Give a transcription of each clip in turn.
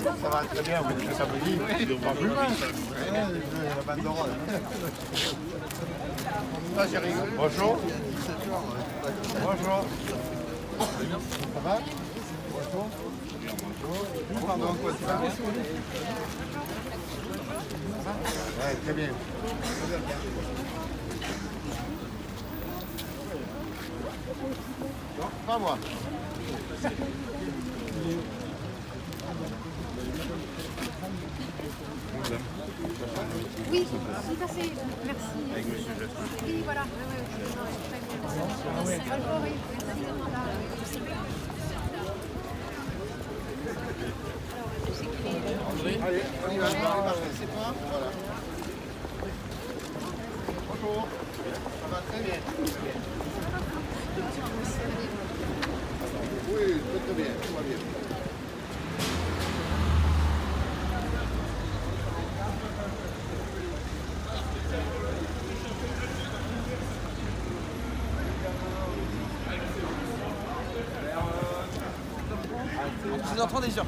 Ça va très bien, oui, le samedi. Pas plus mal. La bande de rôle. Ah, chérie. Bonjour. Bonjour. Ça va? Bonjour. Bonjour. Pardon, quoi, tu vas? Ouais, très bien. Non, pas moi. Oui, tout à fait, merci. Avec monsieur Jacques. Oui, voilà. Bonjour, oui. Allez, on y va, c'est toi. Voilà. Bonjour. Ça va très bien. Oui, très bien, tout va bien. C'est 6h30 déjà.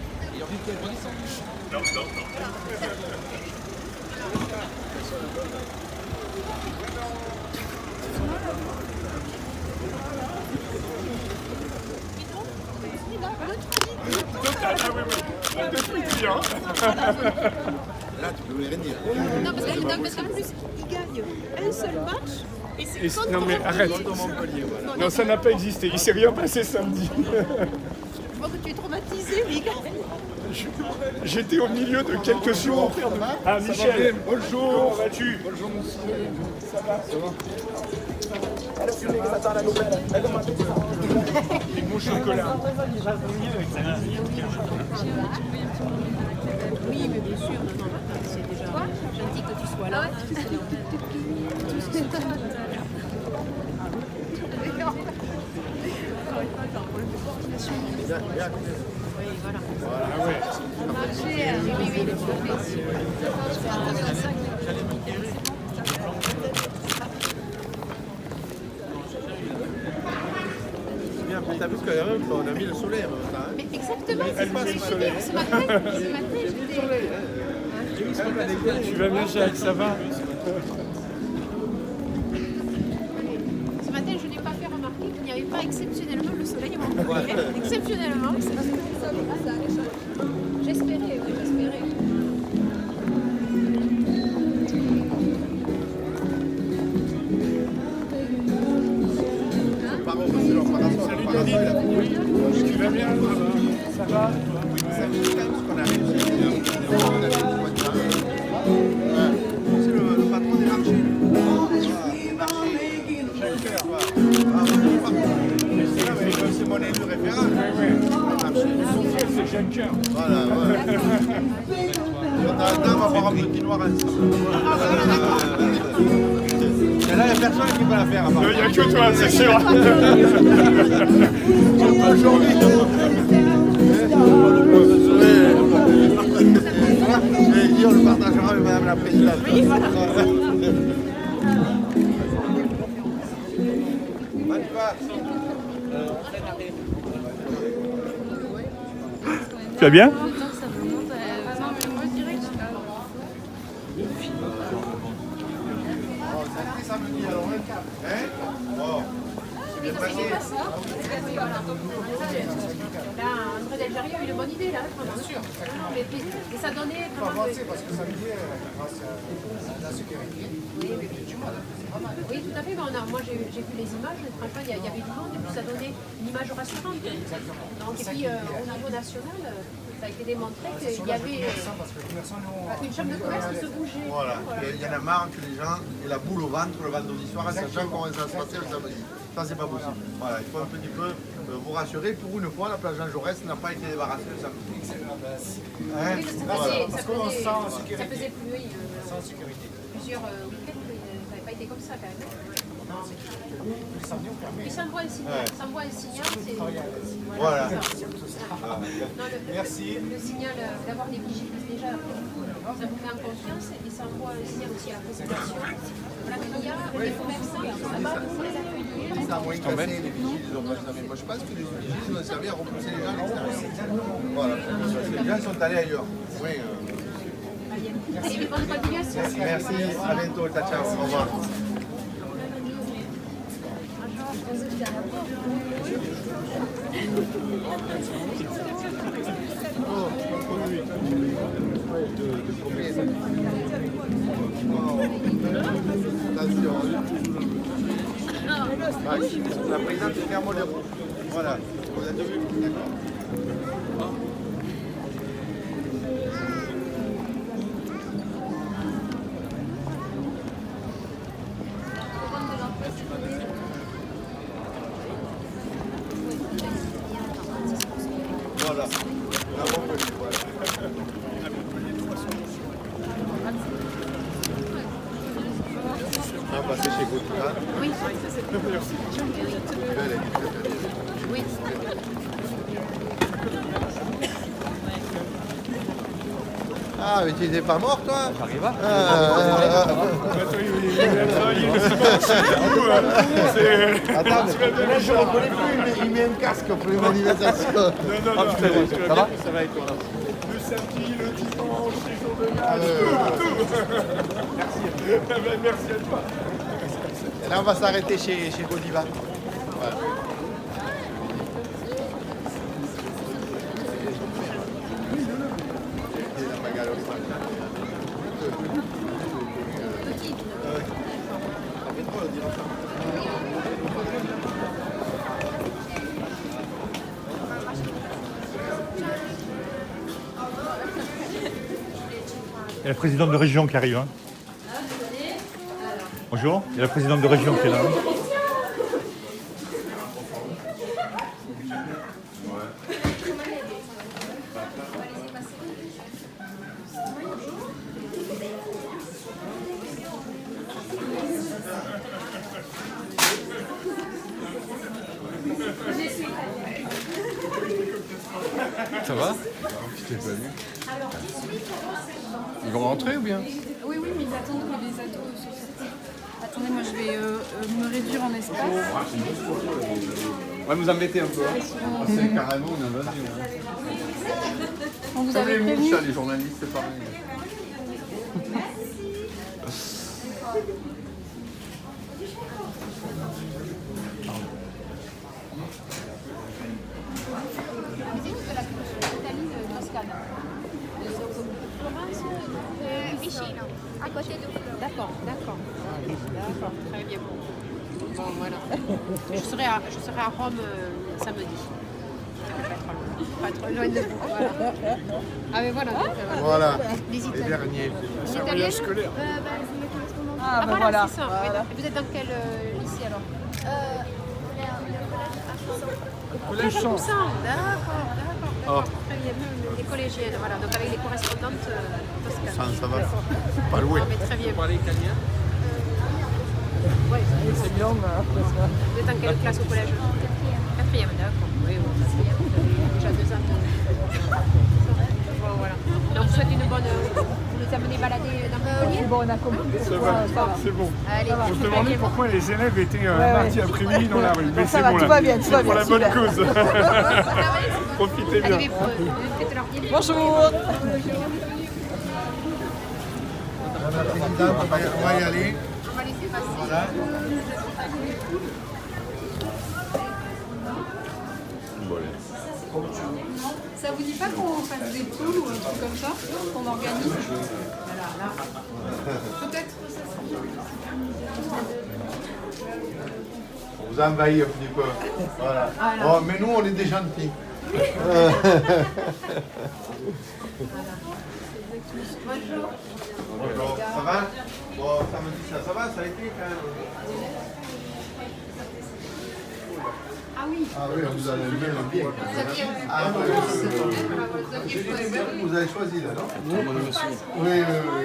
Là, tu peux rien dire. Non, parce qu'en plus, il gagne un seul match. Et c'est Non mais arrête. Non, ça n'a pas existé. Il s'est rien passé samedi. Je vois que tu es traumatisé, mais il gagne. J'étais au milieu de quelques supporters. Ah Michel, bonjour. Comment vas-tu? Bonjour monsieur. Ça va? Ça va. Et mon chocolat. Oui, mais bien sûr, non, c'est déjà gentil que tu sois là. Oui, voilà. Ah ouais. Oui, oui, Bien, t'as vu ce qu'on a mis le soleil en même temps. Hein? mais exactement, Elle met le soleil. ce matin, j'étais... Tu vas bien Jacques, ça va? Ce matin, je n'ai pas fait remarquer qu'il n'y avait pas exceptionnellement le soleil à Montpellier. Exceptionnellement. J'espérais, oui, j'espérais. Salut David. Oui, tu vas bien? Ça va? C'est le patron des marchés. C'est mon élu référent. C'est Jacques. Voilà, voilà. On a un temps à boire un petit noir ensemble. Et là, il n'y a personne qui peut la faire. Il n'y a que toi, c'est sûr. Aujourd'hui, je vais dire, on le partagera avec Madame la Présidente. Oui, voilà. Tu vas bien? Samedi, alors, hein? Bon, c'est bien passé. Là, André Delgari a eu une bonne idée, là. Bien sûr. Et ça donnait vraiment... Parce que samedi, grâce à la sécurité, du monde. Oui, tout à fait. Moi, j'ai vu les images. Franchement, il y avait du monde et puis ça donnait une image rassurante. Donc, et puis, au niveau national, ça a été démontré qu'il y avait une chambre de commerce qui se bougeait. Voilà, il y en a marre que les gens aient la boule au ventre le vendredi soir, sachant comment ça va se passer le samedi. Ça, c'est pas possible. Voilà, il faut un petit peu vous rassurer. Pour une fois, la plage Jean Jaurès n'a pas été débarrassée le samedi. Hein? Oui, ça faisait pluie. Sans sécurité. Plusieurs week-ends, ça n'avait pas été comme ça quand même. Puis ça envoie un signal. Ça envoie un signal, c'est... Voilà. Merci. Le signal d'avoir des vigiles, déjà, ça vous met en confiance et ça envoie un signal aussi à la population. Voilà, qu'il y a des commerçants qui sont là-bas pour les accueillir. ça a moins cassé, les vigiles, ils ont pas servi. Moi, je pense que les vigiles ont servi à repousser les gens à l'extérieur. Voilà, les gens sont allés ailleurs. Oui, Allez, bonne continuation. merci, à bientôt, ciao, au revoir. La présidente est Clermont de Roux. Voilà, vous avez vu, d'accord. Voilà. La Montpellier, voilà. On va passer chez Gauthier. Oui. Elle est très belle. Oui. Ah, mais tu n'étais pas mort, toi? J'arrive à. Attends, là je ne reconnais plus, mais il met un casque pour les manifestations. Non, Ça va? Ça va et toi là? le samedi, le dimanche, les jours de match, tout. Merci. Merci à toi. Et là, on va s'arrêter chez Godiva. Voilà. Il y a la présidente de région qui arrive. Hein. Bonjour, il y a la présidente de région qui est là. Hein. Ça va? Ils vont rentrer ou bien? Oui, oui, mais ils attendent que les ados sur cette... Attendez, moi je vais me réduire en espace. Ouais, vous embêtez un peu. Hein. Ah, c'est carrément une invasion. On vous Comme avait les prévenu. mouches, les journalistes, c'est pareil. Vicino, à côté de Florence. D'accord, d'accord. D'accord, très bien. Bon, voilà. Je serai à Rome samedi. Pas trop loin de vous. Voilà. Ah, mais voilà. Donc, Voilà, les les Italiens. derniers. Les Italiens scolaire. Ah, ben voilà, voilà. c'est ça. Voilà. Et vous êtes dans quel lycée alors Collège Toussaint. Chance. D'accord. Très bien. Les collégiennes, voilà. Donc avec les correspondantes toscanes. Ça va pas louer. Ah, mais très bien. Vous parlez italien? Ouais, c'est bien. Vous êtes en quelle classe au collège? Quatrième, d'accord. Oui, bon, quatrième. Vous avez déjà 2 ans. Bon, voilà. Donc vous souhaitez une bonne... Vous nous amenez balader dans Montpellier? Bon, on a compris. Ça va, c'est bon. Allez, On se demandait pourquoi les élèves étaient mardi après-midi dans la rue. Mais Ça c'est va, bon tout là. va bien, tout C'est va pour bien, la bonne super. cause. Profitez bien. Allez, faites leur dîner. Bonjour. Madame la présidente, on va y aller. On va laisser passer. Voilà. Ça vous dit pas qu'on fasse des poules ou un truc comme ça? Qu'on organise? Peut-être que ça serait... On vous a envahi un petit peu. Voilà. Oh, mais nous, on est des gentils. Bonjour. Ça va? Bon, ça me dit ça. Ça va, ça a été quand même. Ah oui. Ah oui, on vous a levé le bien. Ah oui, vous avez choisi là, non? Oui,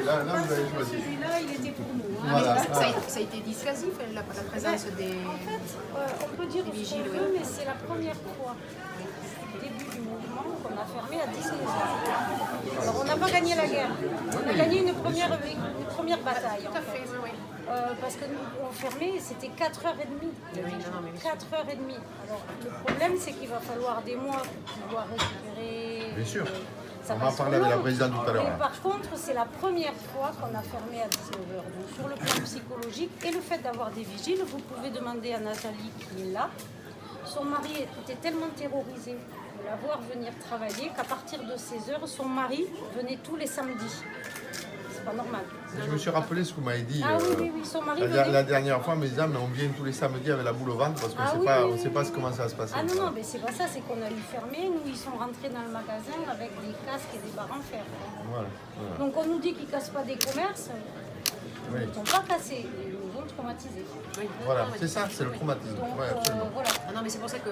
là, vous avez choisi. Celui-là, il était pour nous. Hein. Voilà. Mais ça a été dissuasif, la présence des... On peut dire vigiles, ce qu'on oui. veut, mais c'est la première fois au début du mouvement qu'on a fermé à 19 ans. Alors on n'a pas gagné la guerre, on a gagné une première bataille. Tout à fait, oui, oui. parce que nous, on fermait, c'était 4h30. 4h30. Alors, le problème, c'est qu'il va falloir des mois pour pouvoir récupérer. Bien sûr. Ça On va va se parler avec la prolonger. présidente tout à l'heure. Mais par contre, c'est la première fois qu'on a fermé à 19h. Donc, sur le plan psychologique et le fait d'avoir des vigiles, vous pouvez demander à Nathalie qui est là. Son mari était tellement terrorisé de la voir venir travailler qu'à partir de 16h, son mari venait tous les samedis. C'est pas normal. Je me suis rappelé ce que vous m'avez dit. Ah oui, son mari La, venait. la dernière fois, mes amis, on vient tous les samedis avec la boule au ventre parce qu'on Ah sait oui, pas, oui, on sait oui, pas oui. comment ça va se passer. Ah non, mais c'est pas ça, c'est qu'on a eu fermé. Nous, ils sont rentrés dans le magasin avec des casques et des barres en fer. Voilà. Donc on nous dit qu'ils cassent pas des commerces. Oui. Ils ne sont pas cassés, ils nous ont traumatisés. Voilà, c'est ça, c'est le traumatisme. Donc Ouais, absolument. voilà. Ah non, mais c'est pour ça que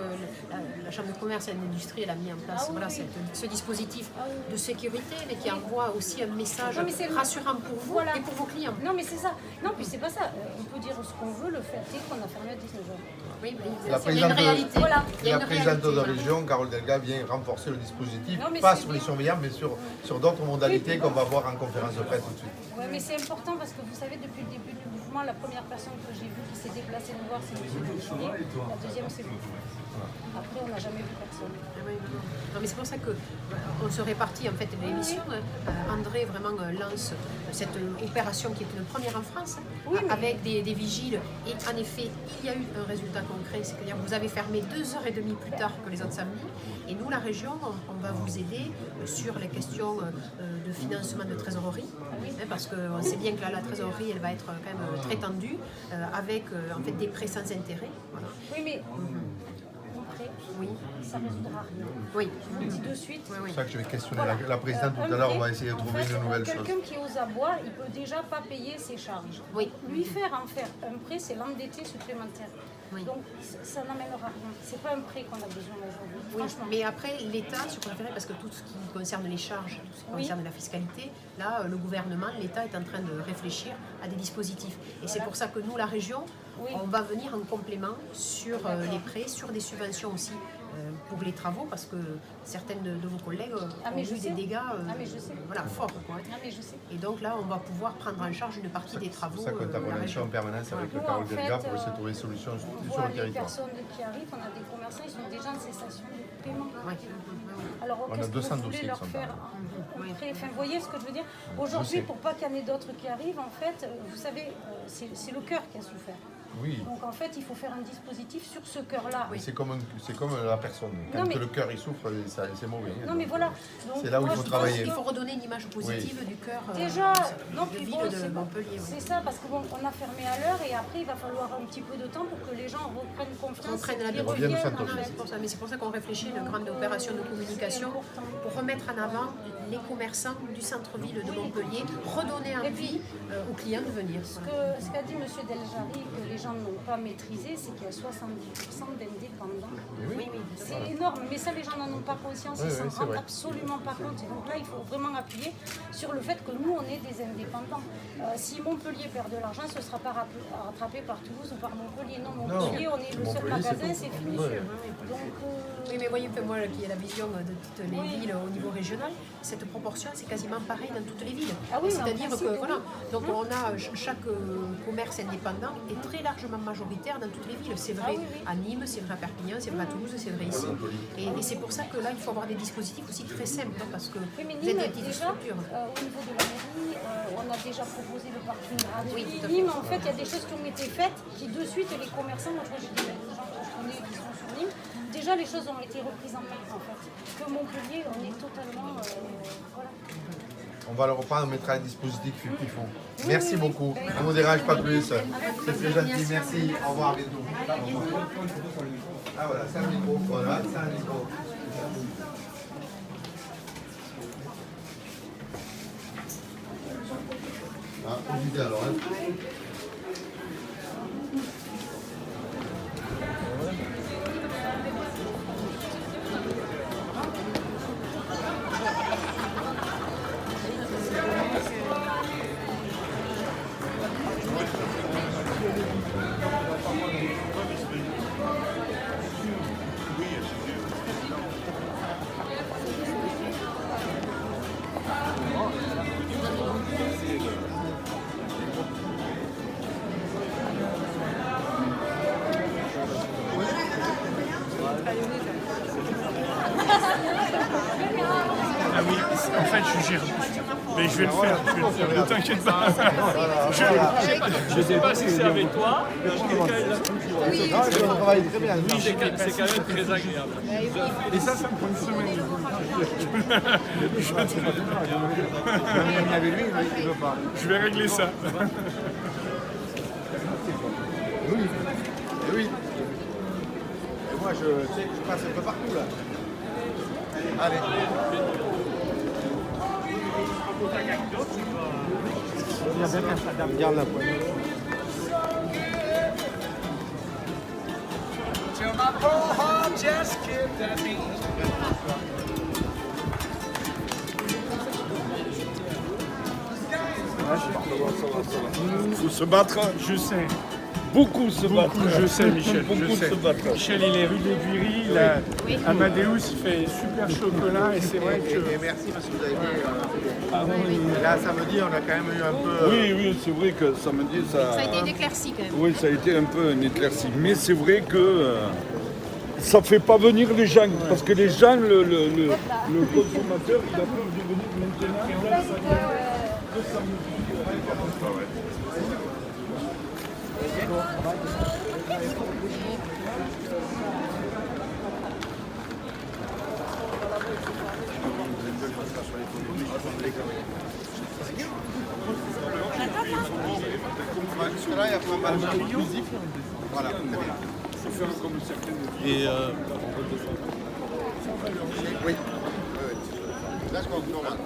la Chambre de commerce et d'industrie elle a mis en place Ah oui, voilà, oui. ce dispositif Ah oui. de sécurité, mais qui envoie aussi un message Non, mais c'est le- rassurant pour vous Voilà. et pour vos clients. Non, mais c'est ça. Non, puis c'est pas ça. On peut dire ce qu'on veut, le fait est qu'on a fermé à 19h. Oui, mais La il y a une présidente, réalité. Voilà. Il y a la une présidente de réalité. région, Carole Delga, vient renforcer le dispositif, Non, mais pas c'est sur les bien. surveillants, mais sur d'autres modalités qu'on va voir en conférence de presse tout de suite. Oui, mais c'est important parce que vous savez, depuis le début du mouvement, la première personne que j'ai vue qui s'est déplacée nous voir, c'est M. Delchinier. La deuxième, c'est vous. Après, on n'a jamais vu personne. Ah oui, non, non. Non, mais c'est pour ça que on se répartit en fait l'émission. André vraiment lance cette opération qui est une première en France avec des vigiles. Et en effet, il y a eu un résultat concret, c'est-à-dire que vous avez fermé 2h30 plus tard que les autres samedis. Et nous, la région, on va vous aider sur les questions de financement de trésorerie, hein, parce qu'on sait bien que là, la trésorerie, elle va être quand même très tendue, avec en fait des prêts sans intérêt. Voilà. Oui, mais après, ça ne résoudra rien. Oui. Je vous le dis de suite. Oui, oui. C'est pour ça que je vais questionner Voilà. la présidente tout à l'heure, on va essayer de trouver une nouvelle chose. Quelqu'un qui ose à boire, il peut déjà pas payer ses charges. Oui. Lui faire en faire un prêt, c'est l'endetter supplémentaire. Oui. Donc ça n'amènera rien. C'est pas un prêt qu'on a besoin aujourd'hui. Oui, Franchement. mais après, l'État, sur préféré, parce que tout ce qui concerne les charges, tout ce qui concerne la fiscalité, là, le gouvernement, l'État est en train de réfléchir à des dispositifs. Et c'est pour ça que nous, la région, on va venir en complément sur les prêts, sur des subventions aussi pour les travaux, parce que certaines de vos collègues Ah, ont mais eu je des sais. dégâts Ah, mais je sais. voilà, forts. Quoi. Ah, mais je sais. Et donc là, on va pouvoir prendre en charge une partie des travaux. C'est ça qu'on est en de la relation région. en permanence avec Nous, Carole en fait, Delga pour essayer de trouver des solutions On sur voit le les territoire. personnes qui arrivent, on a des commerçants, ils sont déjà en cessation de paiement. Ouais. Alors, On a qu'est-ce que 200 vous voulez dossiers leur qui sont faire dans un prêt? Enfin, vous voyez ce que je veux dire? Aujourd'hui, pour pas qu'il y en ait d'autres qui arrivent, en fait, vous savez, c'est le cœur qui a souffert. Oui, Donc, en fait, il faut faire un dispositif sur ce cœur-là. c'est comme la personne. Quand Non, mais- le cœur il souffre, c'est mauvais. Non, mais voilà. Donc, C'est là où il moi, faut je travailler. pense Il faut redonner une image positive du cœur Déjà, non, de puis ville bon, de c'est bon. Montpellier. oui. C'est ça, parce que bon, on a fermé à l'heure et après, il va falloir un petit peu de temps pour que les gens reprennent confiance. On prenne et la qu'ils reviennent au reviennent, centre-ville. en fait. C'est pour ça, mais c'est pour ça qu'on réfléchit à une grande opération de communication pour remettre en avant les commerçants du centre-ville de Montpellier, redonner envie aux clients de venir. Ce qu'a dit M. Deljari, que les gens n'ont pas maîtrisé, c'est qu'il y a 70% d'indépendants. Oui, oui. C'est énorme, mais ça, les gens n'en ont pas conscience, ils Oui, s'en oui, c'est rendent vrai. absolument pas compte. Et donc là, il faut vraiment appuyer sur le fait que nous, on est des indépendants. Si Montpellier perd de l'argent, ce ne sera pas rattrapé par Toulouse ou par Montpellier. Non, Montpellier, on est le seul Montpellier, c'est magasin, tout. c'est fini. Ouais. Donc, Oui, mais voyez, moi qui ai la vision de toutes les villes au niveau régional, cette proportion, c'est quasiment pareil dans toutes les villes. Ah oui, C'est-à-dire en principe, que, oui. voilà, donc on a chaque commerce indépendant est très largement majoritaire dans toutes les villes. C'est vrai Ah oui, oui. à Nîmes, c'est vrai à Perpignan, c'est vrai à Toulouse, c'est vrai ici. Et c'est pour ça que là, il faut avoir des dispositifs aussi très simples, hein, parce que oui, mais vous êtes Nîmes, des petites déjà, structures. au niveau de la mairie, on a déjà proposé le parking gratuit. Oui, tout à fait. Nîmes, en fait, il y a des choses qui ont été faites qui, de suite, les commerçants, moi, j'ai des gens que je connais qui sont sur Nîmes, déjà, les choses ont été reprises en main, en fait. Que Montpellier, on est totalement... voilà. On va le reprendre, on mettra un dispositif fictif. Merci beaucoup. On ne vous dérange pas plus. C'est très gentil. Merci. Au revoir, à bientôt. Ah voilà, c'est un micro. Voilà, c'est un micro. Ah, évitez alors. Hein. Ah oui, en fait, je gère. Mais je vais le faire, ne t'inquiète pas. Je sais pas si c'est avec toi. Je travaille très bien. C'est quand même très agréable. Et ça me prend une semaine. Avec lui, il ne veut pas. Je vais régler ça. Oui. Et oui. Et moi, je passe un peu partout là. Allez. Garde la poignée. Il faut se battre, je sais. Beaucoup se battre. Je sais, Michel. Beaucoup je sais. se battre. Michel, il est rue des Guiries. Amadeus, il fait super chocolat et c'est vrai que. Et merci parce que vous avez dit. Là, samedi, on a quand même eu un peu. Oui, c'est vrai que samedi, ça. Ça a été une éclaircie quand même. Oui, ça a été un peu une éclaircie. Mais c'est vrai que ça ne fait pas venir les gens. Parce que les gens, le consommateur, il a peur de venir maintenant. Jusque-là, il y a pas mal de musique. Voilà, très bien. Et Oui. Là, je pense que normal.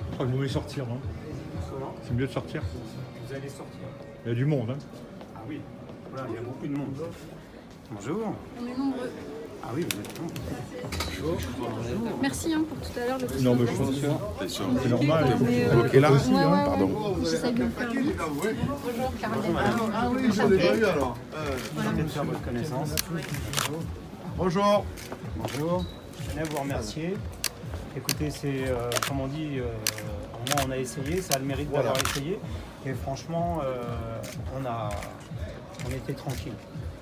Je crois que vous voulez sortir, non? C'est mieux de sortir. Vous allez sortir. Il y a du monde, hein. Ah oui, voilà, il y a beaucoup de monde. Bonjour. On est nombreux. Ah oui, vous êtes nombreux. Merci pour tout à l'heure. Le Non, mais je pense que c'est normal. Ok, là aussi, pardon. J'essaie de le faire. Bonjour, Caroline. Ah oui, je l'ai pas eu alors. Merci de faire votre connaissance. Bonjour. Bonjour. Je tenais à vous remercier. Écoutez, c'est comme on dit, au moins on a essayé, ça a le mérite d'avoir essayé. Et franchement, on était tranquille.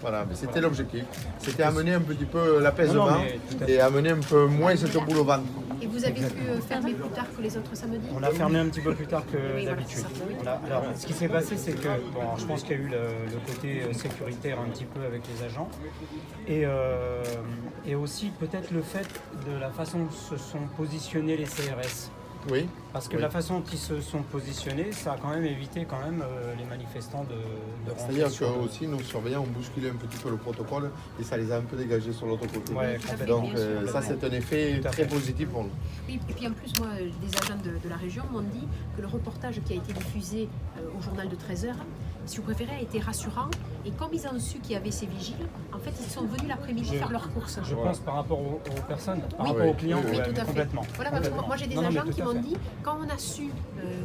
Voilà, mais c'était l'objectif. C'était amener un petit peu l'apaisement Non, mais tout à fait. et amener un peu moins cette boule au ventre. Et vous avez pu fermer plus tard que les autres samedis? On a fermé un petit peu plus tard que voilà, d'habitude. c'est ça. Alors, ce qui s'est passé, c'est que, bon, je pense qu'il y a eu le côté sécuritaire un petit peu avec les agents. Et aussi peut-être le fait de la façon dont se sont positionnés les CRS. Oui. Parce que Oui. la façon dont ils se sont positionnés, ça a quand même évité les manifestants de rentrer C'est-à-dire sur que aussi nos surveillants ont bousculé un petit peu le protocole et ça les a un peu dégagés sur l'autre côté. Ouais, complètement. Donc ça c'est un effet Tout à très fait. positif pour nous. Oui, et puis en plus, moi, des agents de la région m'ont dit que le reportage qui a été diffusé au journal de 13h, si vous préférez, a été rassurant. Et comme ils ont su qu'il y avait ces vigiles, en fait, ils sont venus l'après-midi faire leurs courses. Je pense par rapport aux personnes, par Oui, rapport oui, aux clients, oui, oui. ouais, Tout à fait. complètement. Voilà, parce que moi j'ai des Non, non, mais agents tout qui à m'ont fait. dit, quand on a su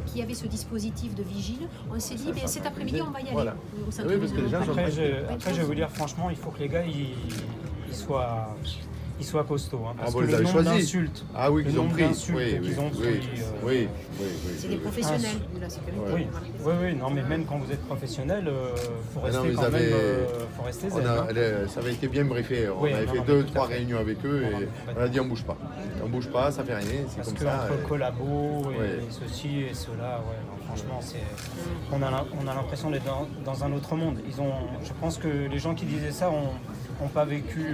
qu'il y avait ce dispositif de vigile, on s'est dit, mais cet après-midi, on va y aller. Voilà. Au centre Oui, parce que les gens sont Après, très... je vais vous dire franchement, il faut que les gars ils soient costauds. Hein, parce bon, que ils le avaient nombre choisi. d'insultes, Ah oui, le qu'ils ont nombre pris. d'insultes Oui, qu'ils ont oui, pris, oui, C'est des professionnels de la sécurité. Oui, oui, non, mais même quand vous êtes professionnel, faut Ah rester non, ils quand avaient- même, faut rester zen. hein. Ça avait été bien briefé. On Oui, avait non, fait non, 2 tout à 3 fait. réunions avec eux et on a dit on bouge pas. On bouge pas, ça fait rien, c'est Parce comme que ça. entre collabos et Ouais. ceci et cela, ouais, non, franchement, on a l'impression d'être dans un autre monde. Je pense que les gens qui disaient ça n'ont pas vécu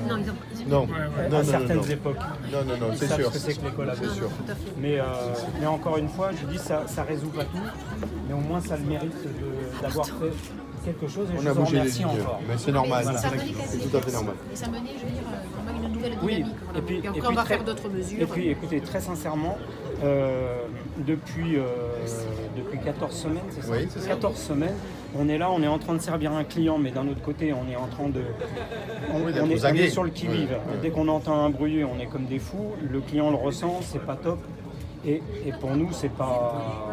Non, ils ont Non, à non, non, certaines non. époques. Non, Ils c'est savent sûr. ce que c'est que les collabos. C'est sûr. tout à fait. Mais encore une fois, je dis ça résout pas tout, mais au moins ça a le mérite d'avoir fait quelque chose et On je a vous en bougé les remercie lignes, encore. mais c'est normal, Mais ça menait c'est tout à fait normal. Et ça menait, je veux dire, vraiment une nouvelle Oui, dynamique. Voilà. et puis après, on va très- faire d'autres mesures. Et puis écoutez, très sincèrement, depuis 14 semaines, c'est ça Oui, c'est ça. 14 semaines, on est là, on est en train de servir un client, mais d'un autre côté, on est en train de... Oui, d'être on aux est aguets. sur le qui-vive. Oui, oui. Dès qu'on entend un bruit, on est comme des fous. Le client le ressent, c'est pas top. Et pour nous, c'est pas...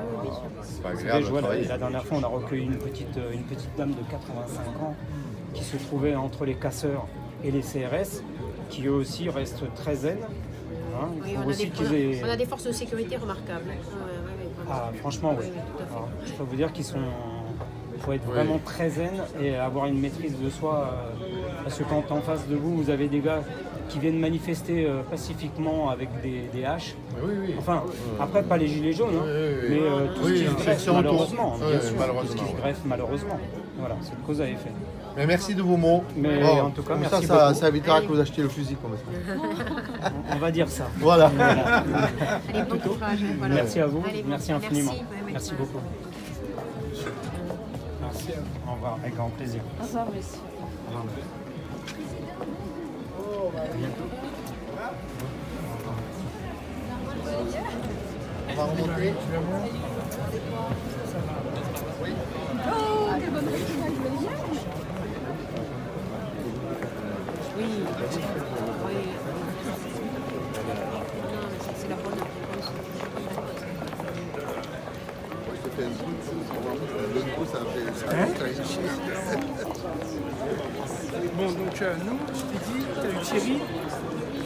C'est pas Vous savez, agréable je de vois, travailler. la dernière fois, on a recueilli une petite dame de 85 ans. qui se trouvaient entre les casseurs et les CRS, qui eux aussi restent très zen. Hein. Il Oui, faut on a, aussi des, qu'ils aient... on a des forces de sécurité remarquables. Ouais, Ah, franchement, oui. Oui, tout à fait. Alors, je peux vous dire qu'ils sont... Il faut être vraiment très zen et avoir une maîtrise de soi. Parce que quand en face de vous, vous avez des gars qui viennent manifester pacifiquement avec des haches. Oui, oui. Enfin, après, pas les gilets jaunes, hein, mais tout ce qui se greffe, section autour. malheureusement. Oui, Bien sûr, malheureusement. tout ce qui se greffe, malheureusement. Voilà, c'est une cause à effet. Mais merci de vos mots. Mais Bon, en tout cas, comme merci ça, beaucoup. ça évitera que vous achetiez le fusil comme ça. On va dire ça. Voilà. Allez, bon courage. Voilà. Merci à vous, Allez, merci infiniment. Merci, ouais, Merci ouais. beaucoup. Merci. Au revoir, avec grand plaisir. Au revoir, monsieur. On va remonter. Oui. Oui. Non, mais ça, c'est la bonne réponse. Je te fais un truc, le coup, ça fait. Bon, donc nous, je t'ai dit, tu as eu Thierry,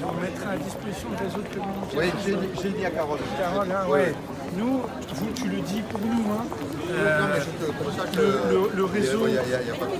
on mettra à disposition des autres communications. Oui, j'ai dit à Carole. Carole, hein, ouais. Nous, vous, tu le dis pour nous, hein. Non, mais je te, comme ça, Le réseau. Il n'y a pas de